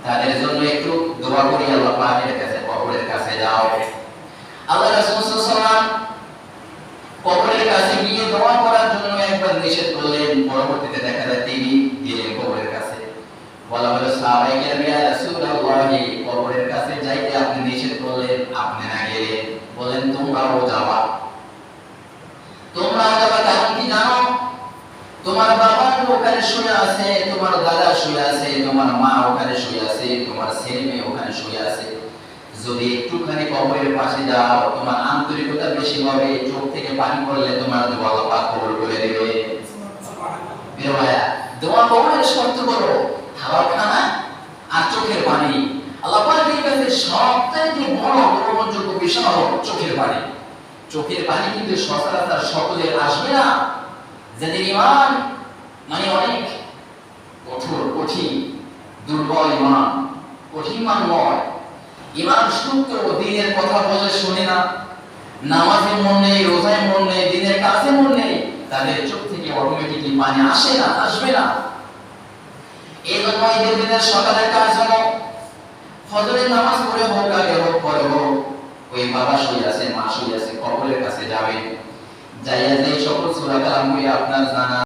তাদের জন্য একটু দোয়া করি আল্লাহ পাকের কাছে, কবরের কাছে যাও। আল্লাহ রাসূল সাল্লাল্লাহু আলাইহি ওয়াসাল্লাম কবরের কাছে গিয়ে দোয়া করার জন্য একবার নিষেধ করলেন, পরবর্তীতে দেখা যায় তিনি গেলেন কবরের কাছে। বলা হলো সাহাবায়ে কেরাম, ইয়া রাসূলুল্লাহ, কবরের কাছে যাইতে আপনি নিষেধ করলেন, আপনি না গেলেন। বলেন তোমরাও যাবা, তোমরাও যাবা। কারণ কি জানো? তোমার বাবা ওখানে শুয়ে আছে, তোমার দাদা শুয়ে আছে, তোমার মা ওখানে শুয়ে আছে, তোমার ছেলে মেয়ে ওখানে শুয়ে আছে। যদি একটুখানি কবরের পাশে যাও, তোমার আন্তরিকতা বেশি হবে, চোখ থেকে পানি পড়লে তোমার দোয়া আল্লাহ পাক কবুল করে দেবে। ভাইয়া, দোয়া কবুলের শর্ত করো খাবার খানা আর চোখের পানি। আল্লাহ পাকের কাছে সবথেকে বড় গ্রহণযোগ্য বিষয় হলো চোখের পানি। চোখের পানি কিন্তু সচরাচর সকলের আসবে না। যাদের ঈমান মানে অনেক কঠোর, কঠিন, দুর্বল ঈমান, কঠিন মানময় ঈমান, সুপ্ত দ্বীনের কথা বলে শুনে না, নামাজে মন নেই, রোজায় মন নেই, দ্বীনের কাজে মন নেই, তাদের চোখ থেকে অটোমেটিকলি পানি আসে না, আসবে না। এই জন্য ঈদের দিনের সকালের কাজ হলো ফজরের নামাজ পড়ে হোক, আগে হোক, পরে হোক, ওই বাবা শুয়ে আছে, মা শুয়ে আছে, কবরের কাছে যাবেন। যাইয়া যে সকল সূরা কালাম আপনার জানা